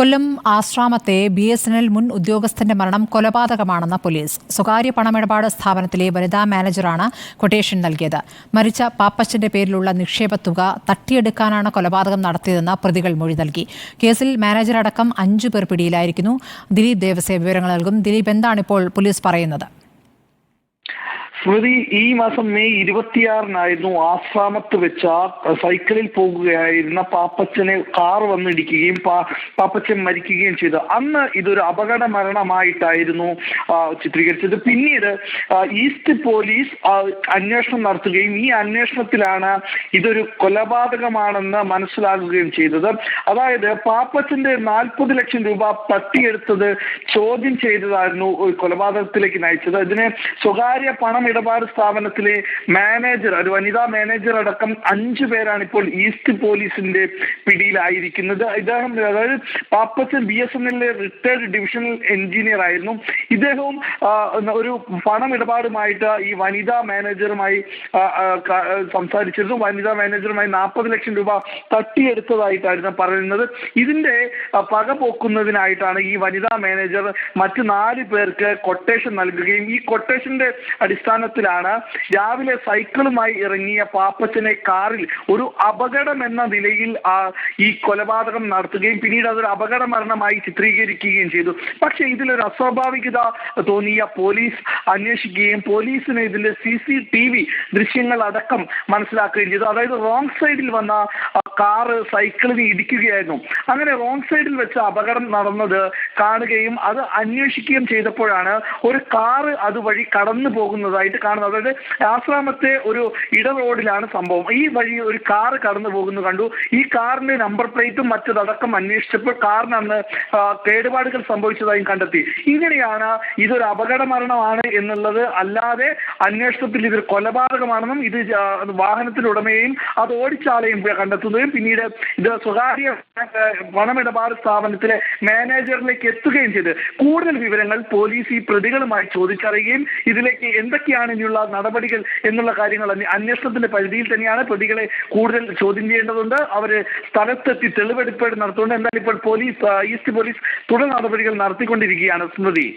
കൊല്ലം ആശ്രാമത്തെ BSNL മുൻ ഉദ്യോഗസ്ഥന്റെ മരണം കൊലപാതകമാണെന്ന് പോലീസ്. സ്വകാര്യ പണമിടപാട് സ്ഥാപനത്തിലെ വനിതാ മാനേജറാണ് ക്വട്ടേഷൻ നൽകിയത്. മരിച്ച പാപ്പച്ചന്റെ പേരിലുള്ള നിക്ഷേപ തുക തട്ടിയെടുക്കാനാണ് കൊലപാതകം നടത്തിയതെന്ന് പ്രതികൾ മൊഴി നൽകി. കേസിൽ മാനേജറടക്കം 5 പേർ പിടിയിലായിരിക്കുന്നു. ദിലീപ് ദേവസ്യ വിവരങ്ങൾ നൽകും. ദിലീപ്, എന്താണിപ്പോൾ പോലീസ് പറയുന്നത്? സ്മൃതി, ഈ മാസം മെയ് 26-നായിരുന്നു ആശ്രാമത്ത് വെച്ച സൈക്കിളിൽ പോകുകയായിരുന്ന പാപ്പച്ചനെ കാർ വന്നിടിക്കുകയും പാപ്പച്ചൻ മരിക്കുകയും ചെയ്തു. അന്ന് ഇതൊരു അപകട മരണമായിട്ടായിരുന്നു ചിത്രീകരിച്ചത്. പിന്നീട് ഈസ്റ്റ് പോലീസ് അന്വേഷണം നടത്തുകയും ഈ അന്വേഷണത്തിലാണ് ഇതൊരു കൊലപാതകമാണെന്ന് മനസ്സിലാകുകയും ചെയ്തത്. അതായത് പാപ്പച്ചന്റെ 40 ലക്ഷം രൂപ തട്ടിയെടുത്തത് ചോദ്യം ചെയ്തതായിരുന്നു കൊലപാതകത്തിലേക്ക് നയിച്ചത്. ഇതിന് സ്വകാര്യ ഇടപാട് സ്ഥാപനത്തിലെ മാനേജർ, ഒരു വനിതാ മാനേജർ അടക്കം 5 പേരാണ് ഇപ്പോൾ ഈസ്റ്റ് പോലീസിന്റെ പിടിയിലായിരിക്കുന്നത്. ഇദ്ദേഹം, അതായത് Pappachan BSNL retired divisional engineer ആയിരുന്നു. ഇദ്ദേഹവും ഒരു പണമിടപാടുമായിട്ട് ഈ വനിതാ മാനേജറുമായി സംസാരിച്ചിരുന്നു. വനിതാ മാനേജറുമായി 40 ലക്ഷം രൂപ തട്ടിയെടുത്തതായിട്ടായിരുന്നു പറയുന്നത്. ഇതിന്റെ പക പോക്കുന്നതിനായിട്ടാണ് ഈ വനിതാ മാനേജർ മറ്റ് 4 പേർക്ക് കൊട്ടേഷൻ നൽകുകയും ഈ കൊട്ടേഷന്റെ അടിസ്ഥാനത്തിലാണ് രാവിലെ സൈക്കിളുമായി ഇറങ്ങിയ പാപ്പച്ചനെ കാറിൽ ഒരു അപകടം എന്ന നിലയിൽ ഈ കൊലപാതകം നടത്തുകയും പിന്നീട് അതൊരു അപകട മരണമായി ചിത്രീകരിക്കുകയും ചെയ്തു. പക്ഷേ ഇതിലൊരു അസ്വാഭാവികത തോന്നിയ പോലീസ് അന്വേഷിക്കുകയും പോലീസിന് ഇതിന്റെ CCTV ദൃശ്യങ്ങൾ അടക്കം മനസ്സിലാക്കുകയും ചെയ്തു. അതായത് റോങ് സൈഡിൽ വന്ന കാറ് സൈക്കിളിന് ഇടിക്കുകയായിരുന്നു. അങ്ങനെ റോങ് സൈഡിൽ വെച്ച് അപകടം നടന്നത് കാണുകയും അത് അന്വേഷിക്കുകയും ചെയ്തപ്പോഴാണ് ഒരു കാറ് അതുവഴി കടന്നു പോകുന്നതായിട്ട് കാണുന്നത്. അതായത് ആശ്രാമത്തെ ഒരു ഇട റോഡിലാണ് സംഭവം. ഈ വഴി ഒരു കാറ് കടന്നു പോകുന്നത് കണ്ടു. ഈ കാറിന്റെ നമ്പർ പ്ലേറ്റും മറ്റതടക്കം അന്വേഷിച്ചപ്പോൾ കാറിന് അന്ന് കേടുപാടുകൾ സംഭവിച്ചതായും കണ്ടെത്തി. ഇങ്ങനെയാണ് ഇതൊരു അപകട മരണമാണ് എന്നുള്ളത് അല്ലാതെ അന്വേഷണത്തിൽ ഇതൊരു കൊലപാതകമാണെന്നും ഇത് വാഹനത്തിലുടമയും അത് ഓടിച്ച ആളെയും കണ്ടെത്തുന്നതും പിന്നീട് ഇത് സ്വകാര്യ പണമിടപാട് സ്ഥാപനത്തിലെ മാനേജറിലേക്ക് എത്തുകയും ചെയ്ത് കൂടുതൽ വിവരങ്ങൾ പോലീസ് ഈ പ്രതികളുമായി ചോദിച്ചറിയുകയും ഇതിലേക്ക് എന്തൊക്കെയാണ് ഇനിയുള്ള നടപടികൾ എന്നുള്ള കാര്യങ്ങൾ അന്വേഷണത്തിന്റെ പരിധിയിൽ തന്നെയാണ്. പ്രതികളെ കൂടുതൽ ചോദ്യം ചെയ്യേണ്ടതുണ്ട്. അവര് സ്ഥലത്തെത്തി തെളിവെടുപ്പ് നടത്തുന്നുണ്ട്. എന്തായാലും ഇപ്പോൾ ഈസ്റ്റ് പോലീസ് തുടർ നടപടികൾ നടത്തിക്കൊണ്ടിരിക്കുകയാണ്. സ്മൃതി.